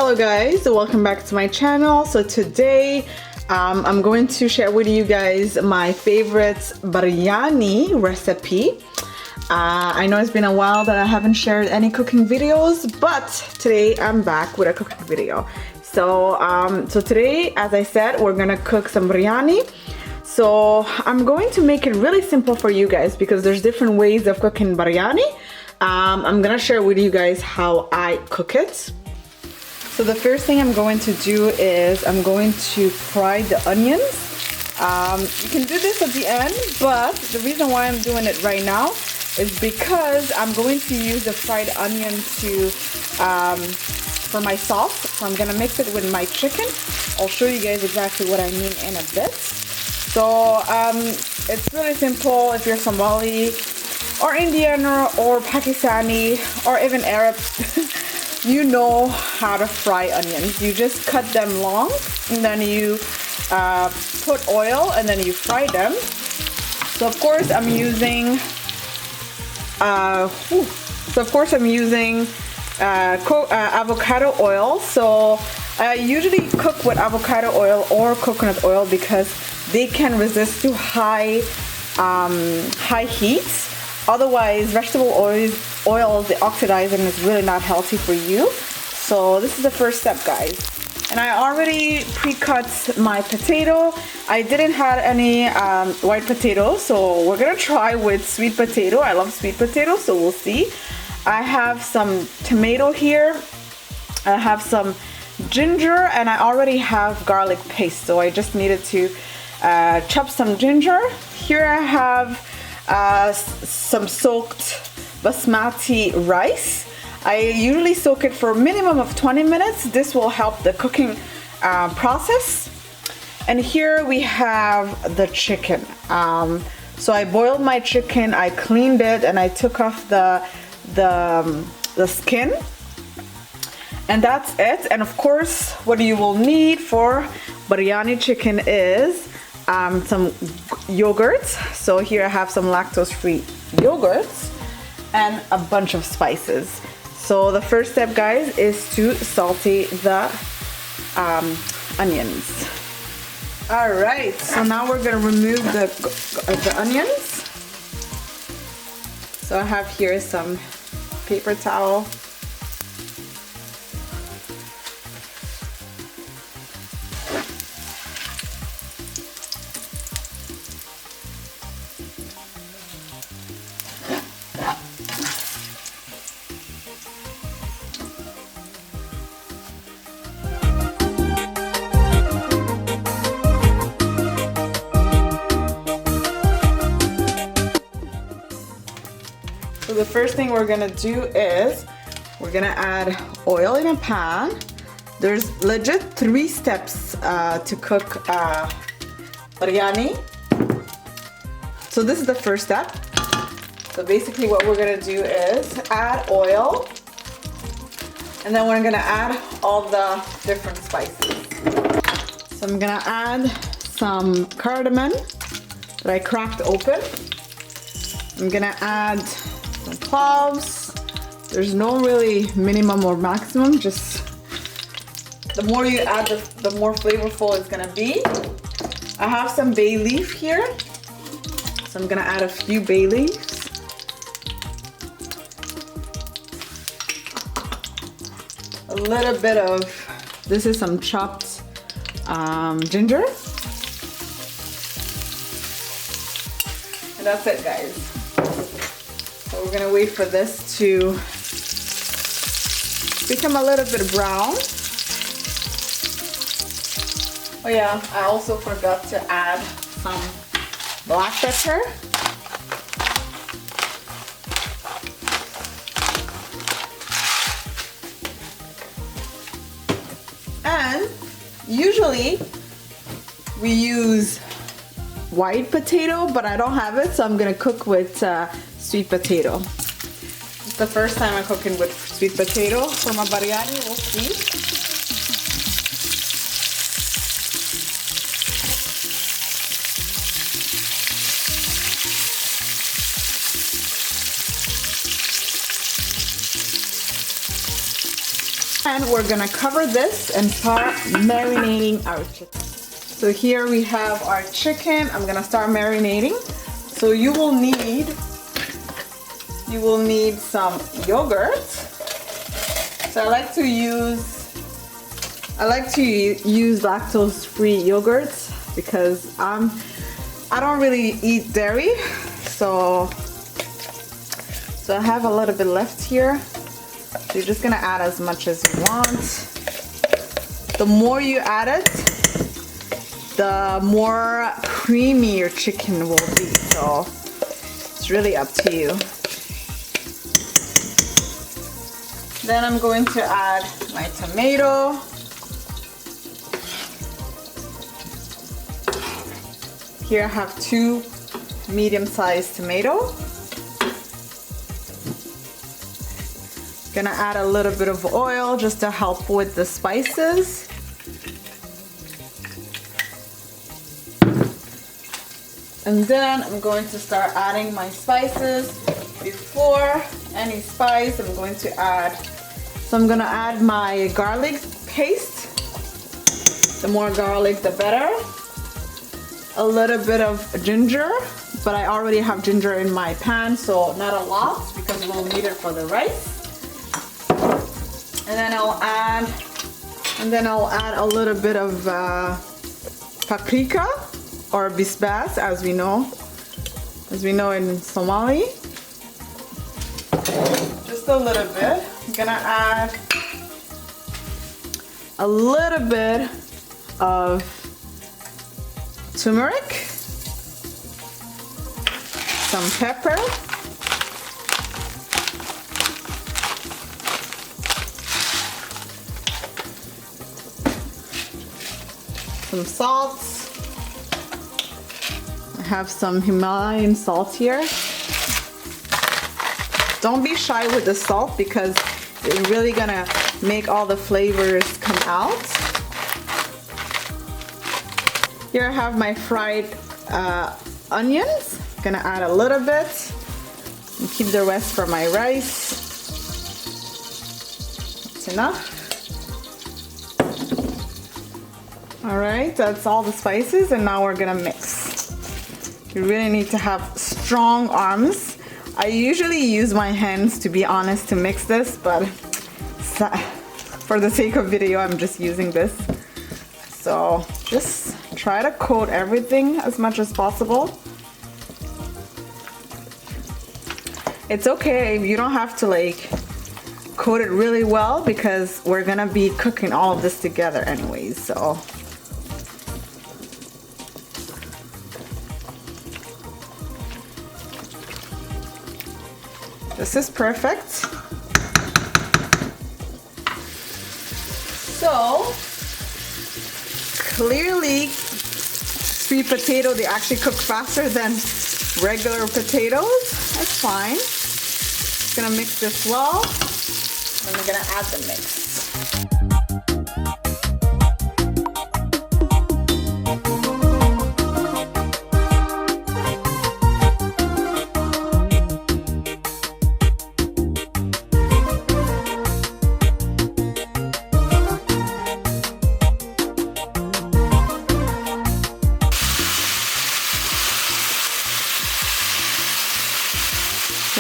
Hello guys, welcome back to my channel. So today I'm going to share with you guys my favorite biryani recipe. I know it's been a while that I haven't shared any cooking videos, but today I'm back with a cooking video. So today, as I said, we're gonna cook some biryani. So I'm going to make it really simple for you guys because there's different ways of cooking biryani. I'm gonna share with you guys how I cook it. So the first thing I'm going to do is I'm going to fry the onions. You can do this at the end, but the reason why I'm doing it right now is because I'm going to use the fried onion for my sauce. So I'm gonna mix it with my chicken. I'll show you guys exactly what I mean in a bit. So it's really simple. If you're Somali or Indian or Pakistani or even Arab, you know how to fry onions. You just cut them long and then you put oil and then you fry them. So of course I'm using avocado oil. So I usually cook with avocado oil or coconut oil because they can resist to high heat. Otherwise, vegetable oils, they oxidize and it's really not healthy for you. So this is the first step, guys. And I already pre-cut my potato. I didn't have any white potato, so we're gonna try with sweet potato. I love sweet potato, so we'll see. I have some tomato here. I have some ginger, and I already have garlic paste, so I just needed to chop some ginger. Here I have some soaked basmati rice. I usually soak it for a minimum of 20 minutes. This will help the cooking process. And here we have the chicken. So I boiled my chicken, I cleaned it, and I took off the skin. And that's it. And of course, what you will need for biryani chicken is some yogurt. So here I have some lactose-free yogurts and a bunch of spices. So the first step, guys, is to saute the onions. All right, so now we're gonna remove the onions. So I have here some paper towel. So the first thing we're gonna do is we're gonna add oil in a pan. There's legit 3 steps to cook biryani. So this is the first step. So basically what we're gonna do is add oil, and then we're gonna add all the different spices. So I'm gonna add some cardamom that I cracked open. I'm gonna add some cloves. There's no really minimum or maximum, just the more you add, the more flavorful it's gonna be. I have some bay leaf here, so I'm gonna add a few bay leaves. A little bit of, this is some chopped ginger. And that's it, guys. So we're gonna wait for this to become a little bit brown. Oh yeah, I also forgot to add some black pepper. And usually we use white potato, but I don't have it, so I'm gonna cook with sweet potato. It's the first time I'm cooking with sweet potato for my biryani. We'll see. And we're gonna cover this and start marinating our chicken. So here we have our chicken. I'm gonna start marinating. So you will need some yogurt. So I like to use lactose-free yogurt because I don't really eat dairy. So I have a little bit left here. So you're just gonna add as much as you want. The more you add it, the more creamy your chicken will be. So it's really up to you. Then I'm going to add my tomato. Here I have 2 medium-sized tomatoes. Gonna add a little bit of oil just to help with the spices. And then I'm going to start adding my spices. Before any spice, I'm going to add, so I'm gonna add my garlic paste. The more garlic, the better. A little bit of ginger, but I already have ginger in my pan, so not a lot because we'll need it for the rice. And then I'll add a little bit of paprika or bisbas, as we know in Somali. Just a little bit. I'm gonna add a little bit of turmeric, some pepper, some salt. I have some Himalayan salt here. Don't be shy with the salt because it's really gonna make all the flavors come out. Here I have my fried onions. Gonna add a little bit and keep the rest for my rice. That's enough. All right, that's all the spices, and now we're gonna mix. You really need to have strong arms. I usually use my hands, to be honest, to mix this, but for the sake of video, I'm just using this. So just try to coat everything as much as possible. It's okay, you don't have to like coat it really well because we're gonna be cooking all of this together anyways, so. This is perfect. So, clearly, sweet potato, they actually cook faster than regular potatoes. That's fine. Just gonna mix this well, and we're gonna add the mix.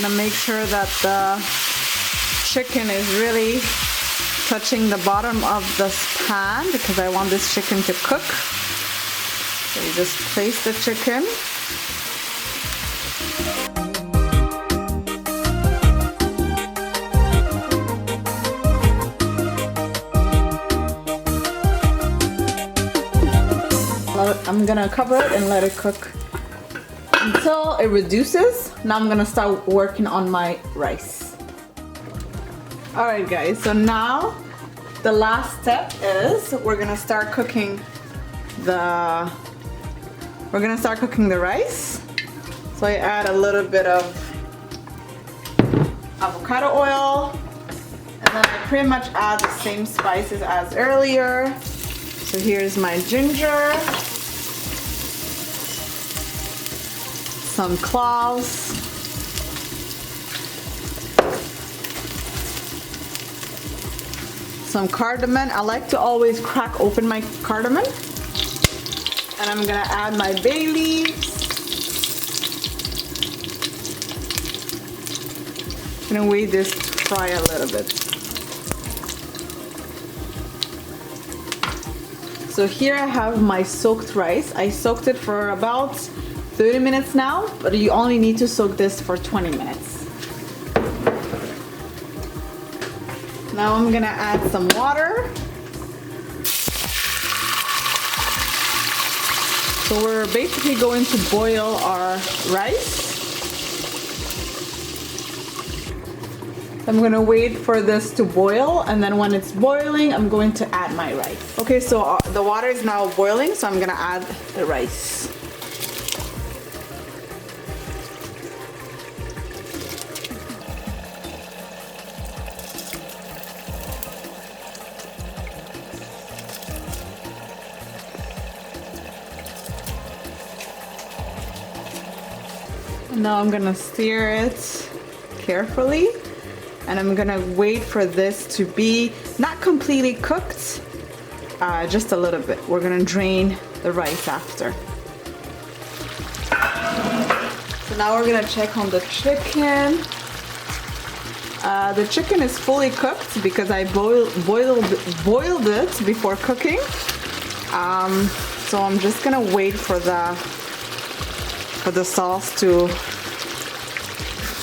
Gonna make sure that the chicken is really touching the bottom of this pan because I want this chicken to cook. So you just place the chicken. I'm gonna cover it and let it cook until it reduces. Now I'm gonna start working on my rice. All right guys, so now the last step is we're gonna start cooking the rice. So I add a little bit of avocado oil, and then I pretty much add the same spices as earlier. So here's my ginger, some cloves, some cardamom. I like to always crack open my cardamom. And I'm gonna add my bay leaves. I'm gonna wait this to fry a little bit. So here I have my soaked rice. I soaked it for about 30 minutes now, but you only need to soak this for 20 minutes. Now I'm gonna add some water. So we're basically going to boil our rice. I'm gonna wait for this to boil, and then when it's boiling, I'm going to add my rice. Okay, so the water is now boiling, so I'm gonna add the rice. Now I'm gonna stir it carefully. And I'm gonna wait for this to be not completely cooked, just a little bit. We're gonna drain the rice after. So now we're gonna check on the chicken. The chicken is fully cooked because I boiled it before cooking. So I'm just gonna wait for the sauce to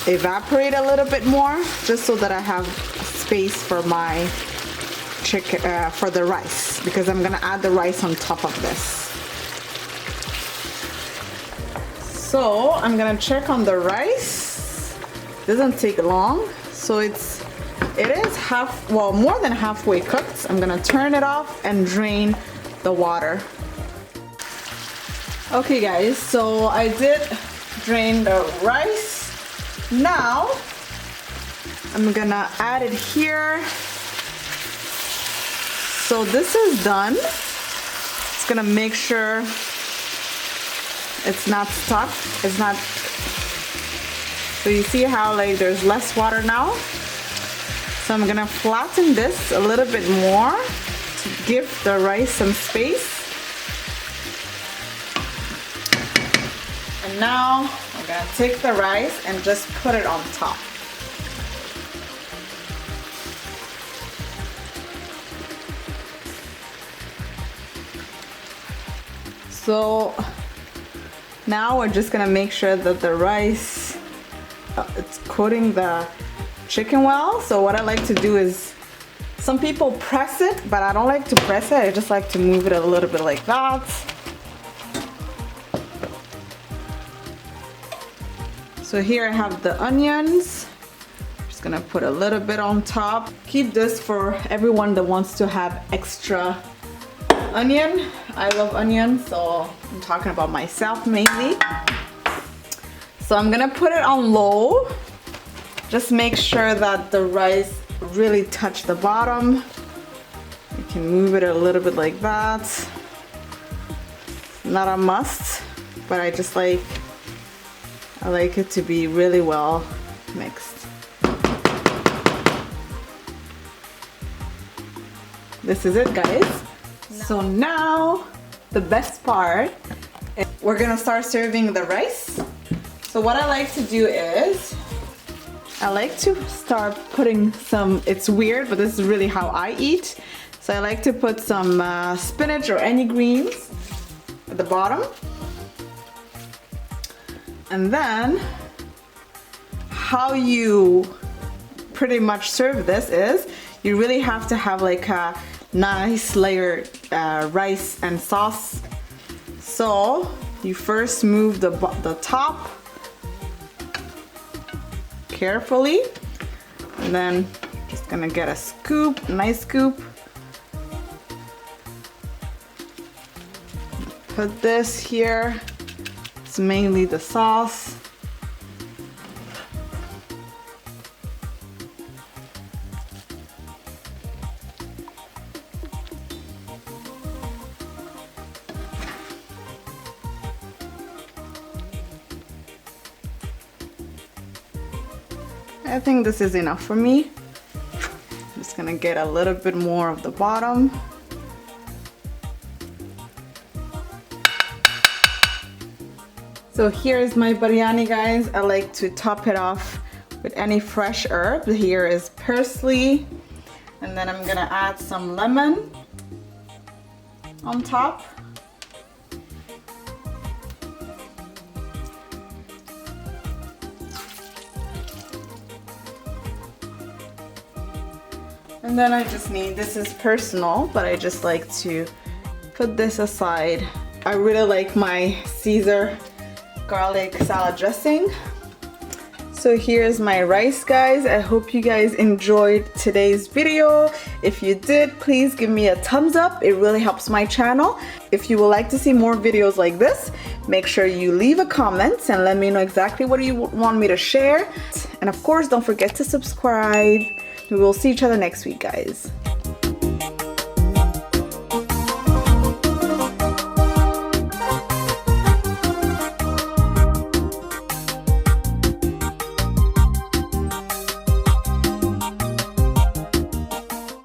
evaporate a little bit more, just so that I have space for my chicken, for the rice, because I'm gonna add the rice on top of this. So I'm gonna check on the rice. Doesn't take long, so it is more than halfway cooked. I'm gonna turn it off and drain the water. Okay guys, so I did drain the rice. Now I'm gonna add it here. So this is done. It's gonna make sure it's not stuck. It's not. So you see how like there's less water now? So I'm gonna flatten this a little bit more to give the rice some space. And now I'm gonna take the rice and just put it on top. So now we're just gonna make sure that the rice, it's coating the chicken well. So what I like to do is, some people press it, but I don't like to press it. I just like to move it a little bit like that. So here I have the onions. Just gonna put a little bit on top. Keep this for everyone that wants to have extra onion. I love onion, so I'm talking about myself mainly. So I'm gonna put it on low. Just make sure that the rice really touch the bottom. You can move it a little bit like that. Not a must, but I like it to be really well mixed. This is it, guys. So now the best part, we're gonna start serving the rice. So what I like to do is, I like to start putting some, it's weird, but this is really how I eat. So I like to put some spinach or any greens at the bottom. And then how you pretty much serve this is, you really have to have like a nice layered rice and sauce. So you first move the top carefully, and then just gonna get a scoop, nice scoop. Put this here. It's mainly the sauce. I think this is enough for me. just gonna get a little bit more of the bottom. So here's my biryani, guys. I like to top it off with any fresh herb. Here is parsley, and then I'm gonna add some lemon on top. And then I just need, this is personal, but I just like to put this aside. I really like my Caesar garlic salad dressing. So here's my rice, guys. I hope you guys enjoyed today's video. If you did, please give me a thumbs up. It really helps my channel. If you would like to see more videos like this, make sure you leave a comment and let me know exactly what you want me to share. And of course, don't forget to subscribe. We will see each other next week, guys.